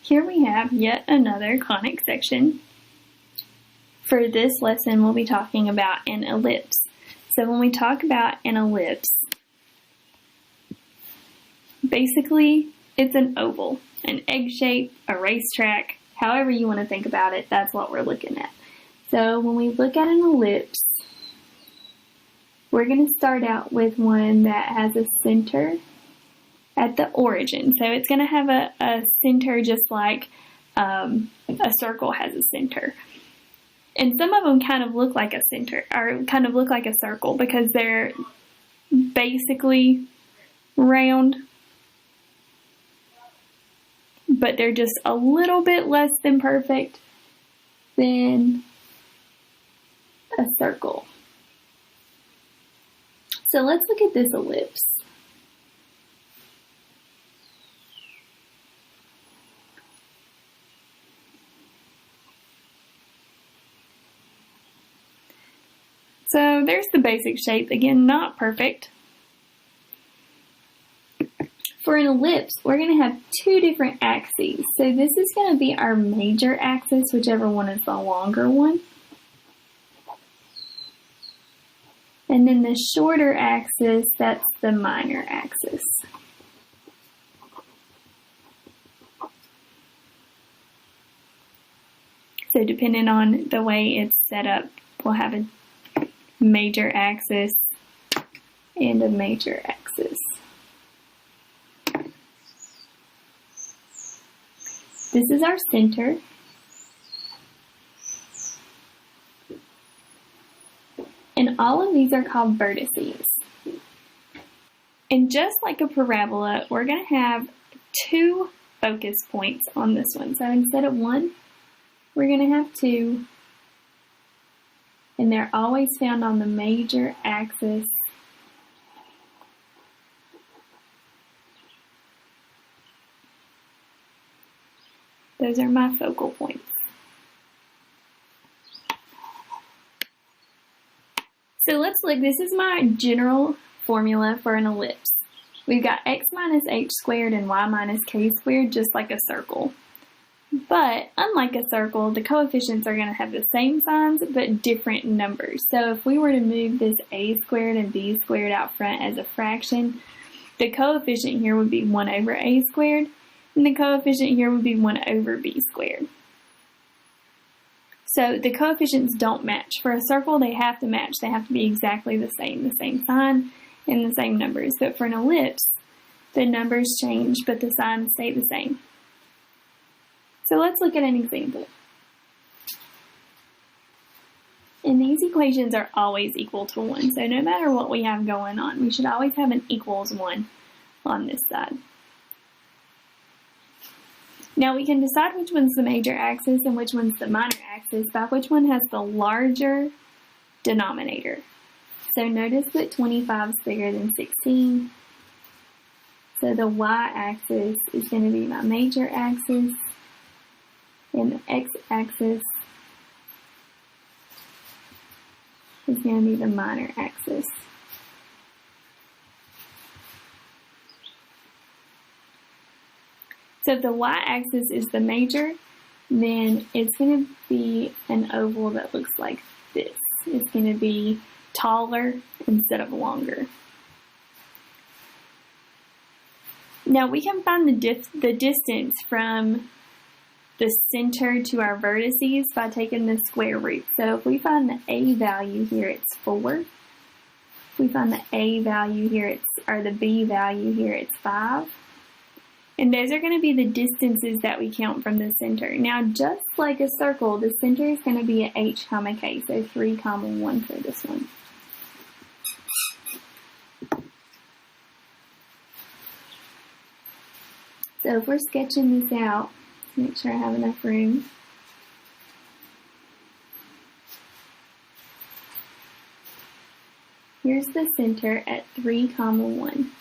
here we have yet another conic section. For this lesson, we'll be talking about an ellipse. So when we talk about an ellipse, basically it's an oval, an egg shape, a racetrack, however you want to think about it, that's what we're looking at. So when we look at an ellipse, we're going to start out with one that has a center at the origin. So it's going to have a center just like a circle has a center. And some of them kind of look like a center, or kind of look like a circle, because they're basically round, but they're just a little bit less than perfect than a circle. So let's look at this ellipse. So there's the basic shape. Again, not perfect. For an ellipse, we're going to have two different axes. So this is going to be our major axis, whichever one is the longer one. And then the shorter axis, that's the minor axis. So depending on the way it's set up, we'll have a major axis and a major axis. This is our center. And all of these are called vertices. And just like a parabola, we're going to have two focus points on this one. So instead of one, we're going to have two. And they're always found on the major axis. Those are my focal points. So let's look, this is my general formula for an ellipse. We've got x minus h squared and y minus k squared, just like a circle. But unlike a circle, the coefficients are going to have the same signs but different numbers. So if we were to move this a squared and b squared out front as a fraction, the coefficient here would be 1 over a squared, and the coefficient here would be 1 over b squared. So the coefficients don't match. For a circle, they have to match. They have to be exactly the same sign and the same numbers. But for an ellipse, the numbers change, but the signs stay the same. So let's look at an example. And these equations are always equal to 1. So no matter what we have going on, we should always have an equals 1 on this side. Now we can decide which one's the major axis and which one's the minor axis by which one has the larger denominator. So notice that 25 is bigger than 16. So the y-axis is going to be my major axis, and the x-axis is going to be the minor axis. So if the y-axis is the major, then it's going to be an oval that looks like this. It's going to be taller instead of longer. Now we can find the distance from the center to our vertices by taking the square root. So if we find the a value here, it's 4. If we find the a value here, or the b value here, it's 5. And those are going to be the distances that we count from the center. Now, just like a circle, the center is going to be at h comma k, so 3 comma 1 for this one. So if we're sketching this out, make sure I have enough room. Here's the center at 3 comma 1.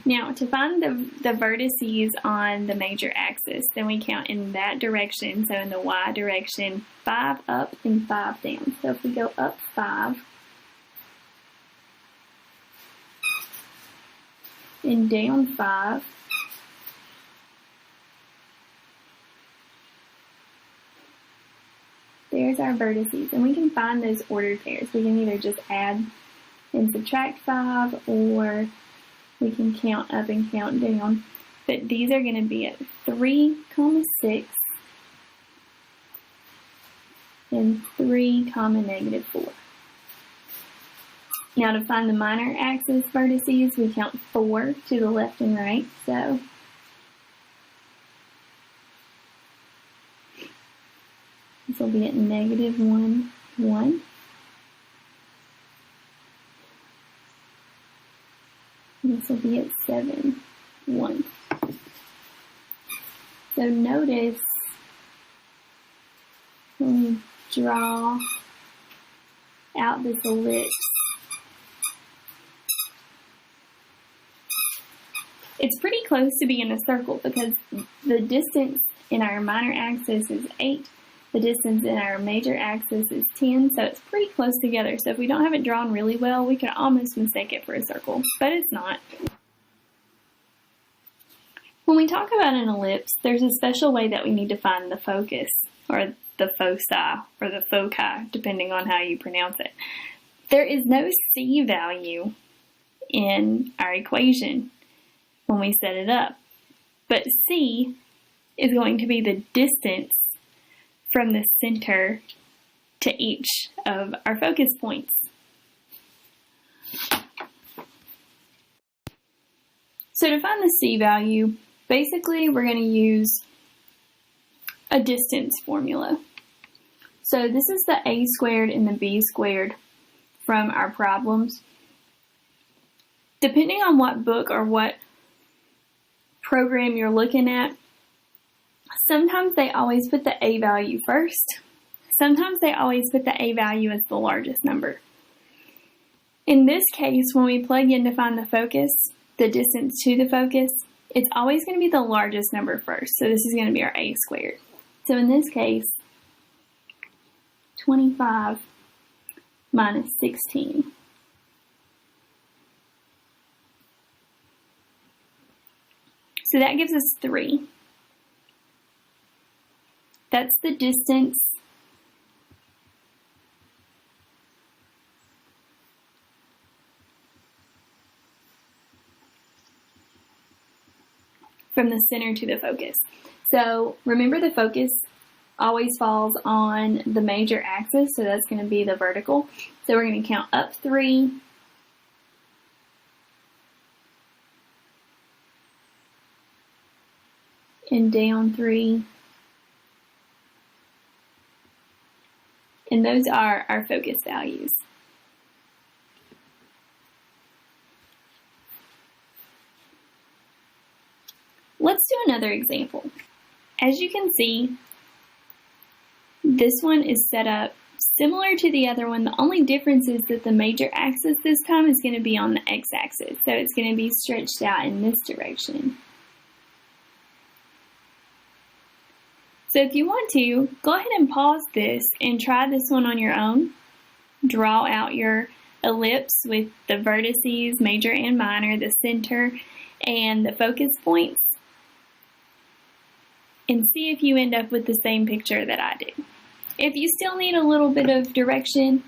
Now, to find the vertices on the major axis, then we count in that direction. So in the y direction, 5 up and 5 down. So if we go up 5 and down 5, there's our vertices, and we can find those ordered pairs. We can either just add and subtract 5, or we can count up and count down. But these are going to be at 3, 6 and 3, -4. Now to find the minor axis vertices, we count 4 to the left and right. So this will be at -1, 1. This will be at 7, 1. So notice when we draw out this ellipse, it's pretty close to being a circle because the distance in our minor axis is 8, the distance in our major axis is 10, so it's pretty close together. So if we don't have it drawn really well, we could almost mistake it for a circle, but it's not. When we talk about an ellipse, there's a special way that we need to find the focus, or the foci, or the foci, depending on how you pronounce it. There is no c value in our equation when we set it up, but c is going to be the distance from the center to each of our focus points. So to find the c value, basically we're going to use a distance formula. So this is the a squared and the b squared from our problems. Depending on what book or what program you're looking at, sometimes they always put the a value first. Sometimes they always put the a value as the largest number. In this case, when we plug in to find the focus, the distance to the focus, it's always going to be the largest number first. So this is going to be our a squared. So in this case, 25 minus 16. So that gives us 3. That's the distance from the center to the focus. So remember, the focus always falls on the major axis, so that's going to be the vertical. So we're going to count up 3, and down 3, and those are our focus values. Let's do another example. As you can see, this one is set up similar to the other one. The only difference is that the major axis this time is going to be on the x-axis, so it's going to be stretched out in this direction. So if you want to, go ahead and pause this and try this one on your own. Draw out your ellipse with the vertices, major and minor, the center, and the focus points, and see if you end up with the same picture that I did. If you still need a little bit of direction,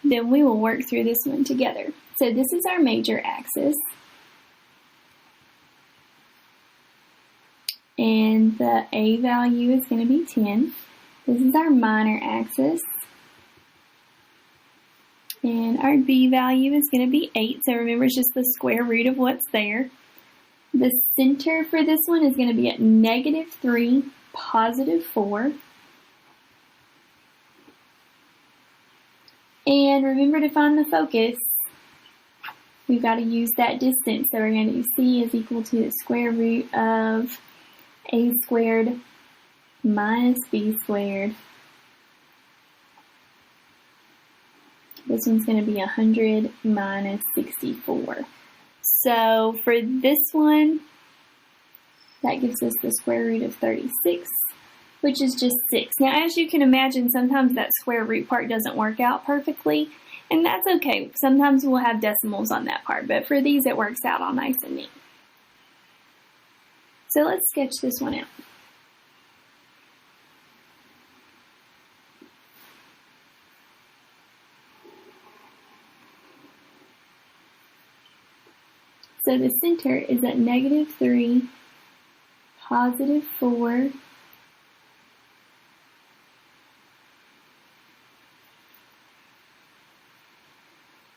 then we will work through this one together. So this is our major axis, and the a value is going to be 10. This is our minor axis, and our b value is going to be 8. So remember, it's just the square root of what's there. The center for this one is going to be at -3, +4. And remember, to find the focus, we've got to use that distance. So we're going to do c is equal to the square root of a squared minus b squared. This one's going to be 100 minus 64. So for this one, that gives us the square root of 36, which is just 6. Now, as you can imagine, sometimes that square root part doesn't work out perfectly, and that's okay. Sometimes we'll have decimals on that part, but for these it works out all nice and neat. So let's sketch this one out. So the center is at -3, +4,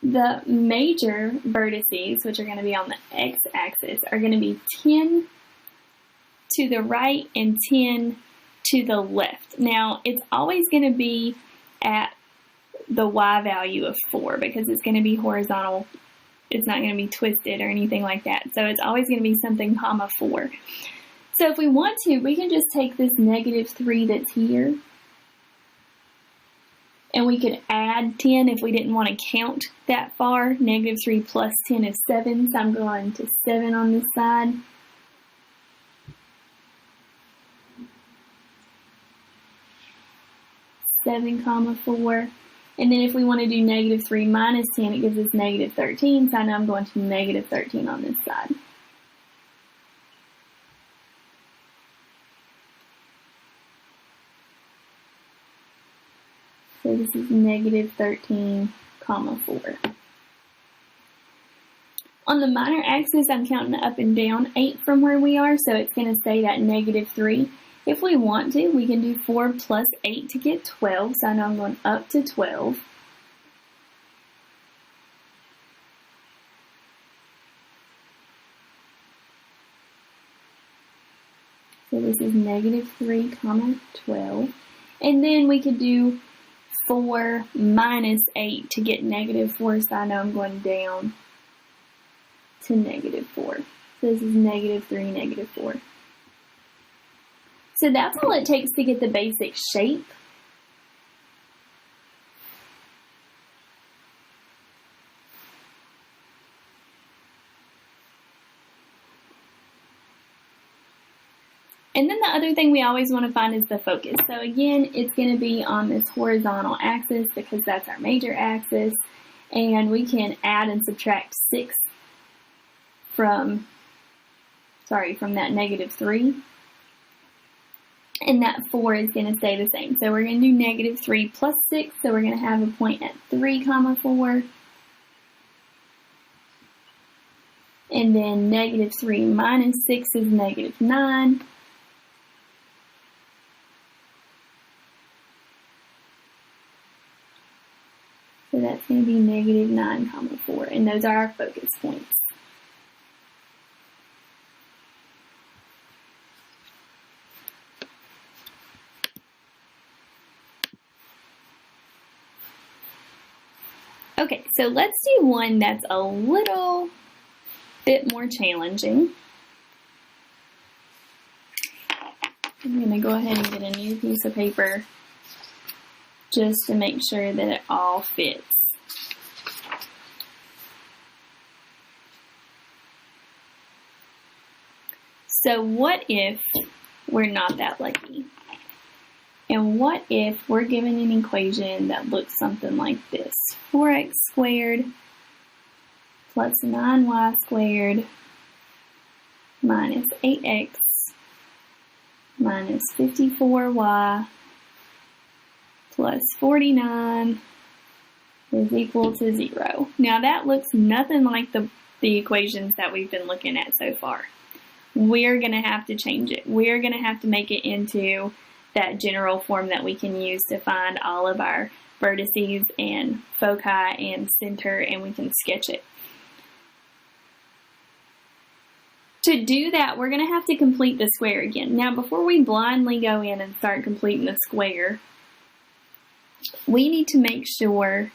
the major vertices, which are going to be on the x-axis, are going to be 10 to the right and 10 to the left. Now, it's always going to be at the y value of 4 because it's going to be horizontal. It's not going to be twisted or anything like that. So it's always going to be something comma 4. So if we want to, we can just take this -3 that's here, and we could add 10 if we didn't want to count that far. -3 plus 10 is 7, so I'm going to 7 on this side. (7, 4). And then if we want to do -3 minus 10, it gives us -13, so I know I'm going to -13 on this side. So this is -13, 4. On the minor axis, I'm counting up and down 8 from where we are, so it's going to stay that -3. If we want to, we can do 4 plus 8 to get 12, so I know I'm going up to 12. So this is -3, 12. And then we could do 4 minus 8 to get -4, so I know I'm going down to -4. So this is -3, -4. So that's all it takes to get the basic shape. And then the other thing we always want to find is the focus. So again, it's going to be on this horizontal axis because that's our major axis. And we can add and subtract 6 from that -3. And that 4 is going to stay the same. So we're going to do -3 plus 6. So we're going to have a point at 3, 4. And then -3 minus 6 is -9. So that's going to be -9, 4. And those are our focus points. Okay, so let's do one that's a little bit more challenging. I'm going to go ahead and get a new piece of paper just to make sure that it all fits. So what if we're not that lucky? And what if we're given an equation that looks something like this? 4x squared plus 9y squared minus 8x minus 54y plus 49 is equal to 0. Now that looks nothing like the equations that we've been looking at so far. We're going to have to change it. We're going to have to make it into that general form that we can use to find all of our vertices and foci and center, and we can sketch it. To do that, we're going to have to complete the square again. Now, before we blindly go in and start completing the square, we need to make sure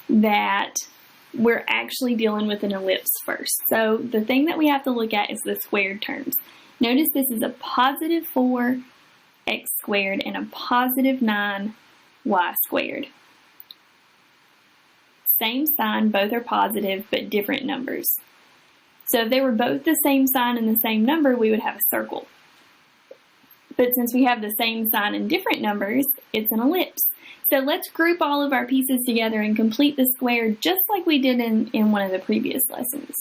that we're actually dealing with an ellipse first. So the thing that we have to look at is the squared terms. Notice this is a positive 4x squared and a positive 9y squared. Same sign, both are positive, but different numbers. So if they were both the same sign and the same number, we would have a circle. But since we have the same sign and different numbers, it's an ellipse. So let's group all of our pieces together and complete the square just like we did in one of the previous lessons.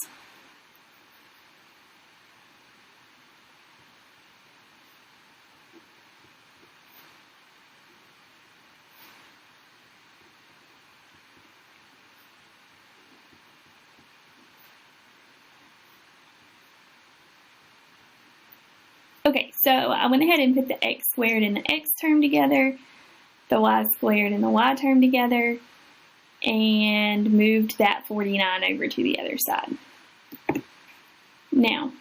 Okay, so I went ahead and put the x squared and the x term together, the y squared and the y term together, and moved that 49 over to the other side. Now,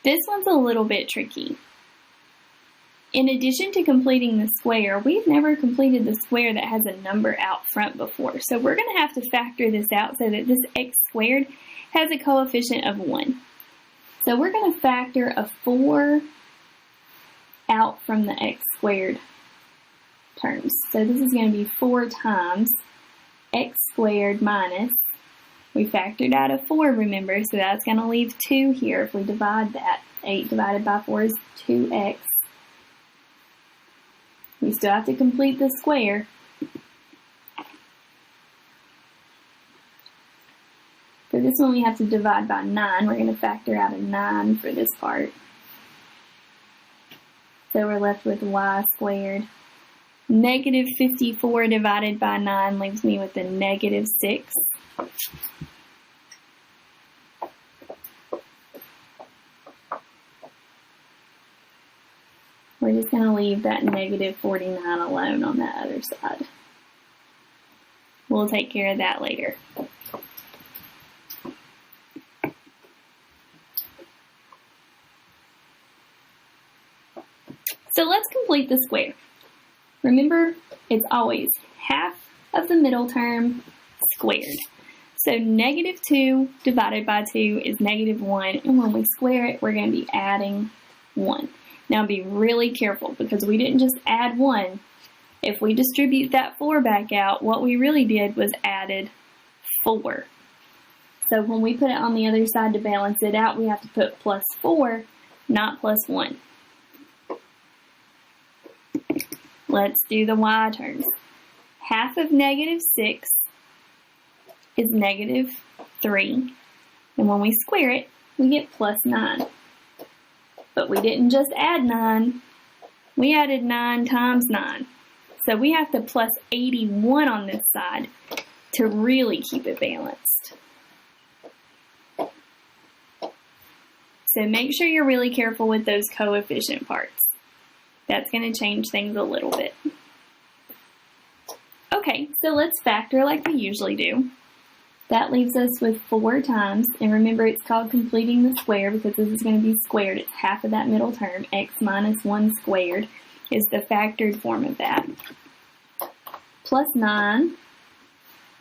this one's a little bit tricky. In addition to completing the square, we've never completed the square that has a number out front before. So we're going to have to factor this out so that this x squared has a coefficient of 1. So we're going to factor a 4 out from the x squared terms. So this is going to be 4 times x squared minus, we factored out a 4, remember, so that's going to leave 2 here if we divide that. 8 divided by 4 is 2x. We still have to complete the square. For this one we have to divide by 9. We're going to factor out a 9 for this part. So we're left with y squared. Negative 54 divided by 9 leaves me with a negative 6. We're just going to leave that negative 49 alone on that other side. We'll take care of that later. So let's complete the square. Remember, it's always half of the middle term squared. So negative 2 divided by 2 is negative 1, and when we square it, we're going to be adding 1. Now be really careful because we didn't just add 1. If we distribute that 4 back out, what we really did was added 4. So when we put it on the other side to balance it out, we have to put plus 4, not plus 1. Let's do the y terms. Half of negative 6 is negative 3. And when we square it, we get plus 9. But we didn't just add 9. We added 9 times 9. So we have to plus 81 on this side to really keep it balanced. So make sure you're really careful with those coefficient parts. That's going to change things a little bit. Okay, so let's factor like we usually do. That leaves us with 4 times, and remember it's called completing the square because this is going to be squared. It's half of that middle term. X minus 1 squared is the factored form of that. Plus 9,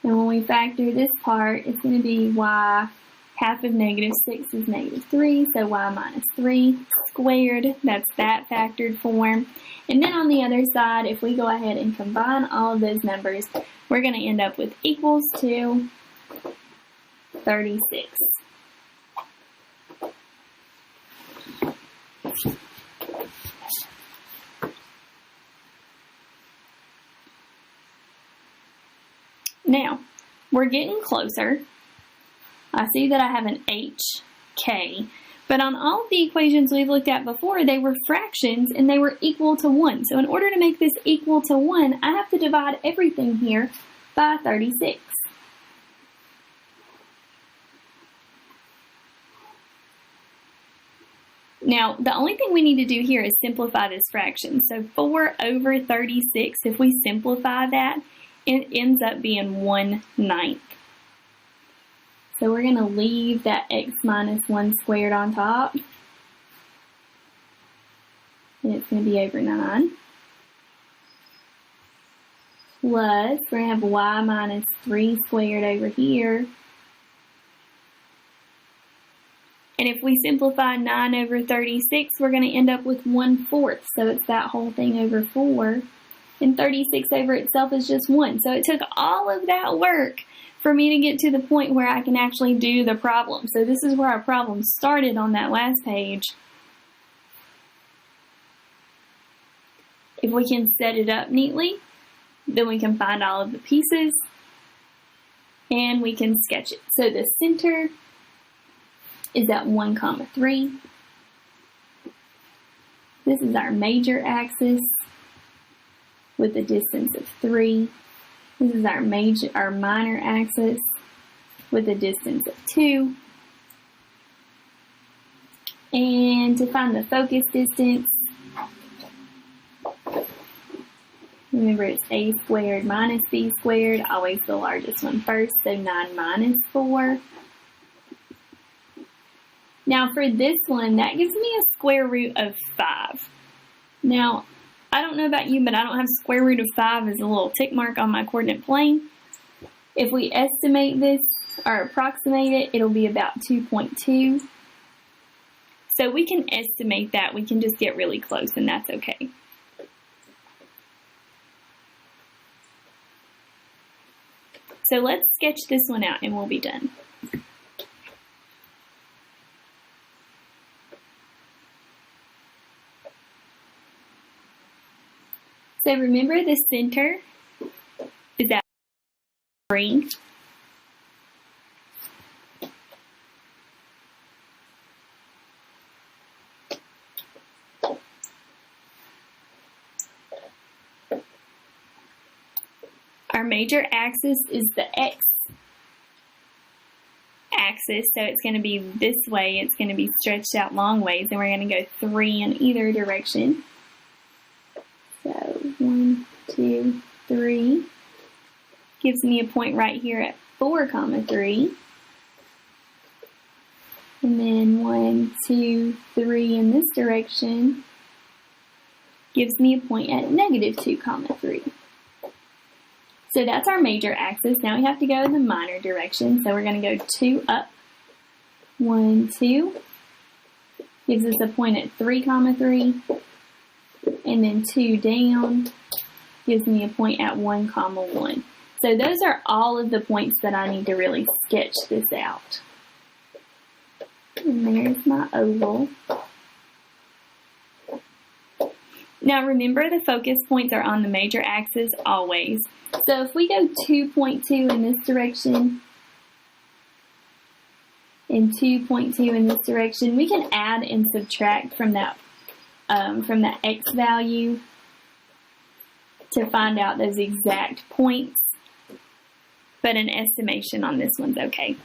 and when we factor this part, it's going to be y. Half of negative 6 is negative 3, so y minus 3 squared, that's that factored form. And then on the other side, if we go ahead and combine all of those numbers, we're going to end up with equals to 36. Now, we're getting closer. I see that I have an HK, but on all of the equations we've looked at before, they were fractions and they were equal to 1. So in order to make this equal to 1, I have to divide everything here by 36. Now, the only thing we need to do here is simplify this fraction. So 4 over 36, if we simplify that, it ends up being 1/9. So we're going to leave that x minus 1 squared on top. And it's going to be over 9. Plus, we're going to have y minus 3 squared over here. And if we simplify 9 over 36, we're going to end up with 1/4. So it's that whole thing over 4. And 36 over itself is just 1. So it took all of that work for me to get to the point where I can actually do the problem. So this is where our problem started on that last page. If we can set it up neatly, then we can find all of the pieces and we can sketch it. So the center is at 1, 3. This is our major axis with a distance of 3. This is our minor axis with a distance of 2. And And to find the focus distance, remember it's a squared minus b squared, always the largest one first, so 9 minus 4. Now for this one, that gives me a square root of 5. Now, I don't know about you, but I don't have square root of 5 as a little tick mark on my coordinate plane. If we estimate this, or approximate it, it'll be about 2.2. So we can estimate that, we can just get really close, and that's okay. So let's sketch this one out and we'll be done. So remember the center is at 3. Our major axis is the x axis, so it's going to be this way. It's going to be stretched out long ways, and we're going to go 3 in either direction. So 1, 2, 3 gives me a point right here at 4, 3. And then 1, 2, 3 in this direction gives me a point at -2, 3. So that's our major axis. Now we have to go in the minor direction. So we're going to go 2 up, 1, 2. Gives us a point at 3, 3. And then 2 down gives me a point at 1, 1. So those are all of the points that I need to really sketch this out. And there's my oval. Now remember, the focus points are on the major axis always. So if we go 2.2 in this direction and 2.2 in this direction, we can add and subtract from that x value to find out those exact points, but an estimation on this one's okay.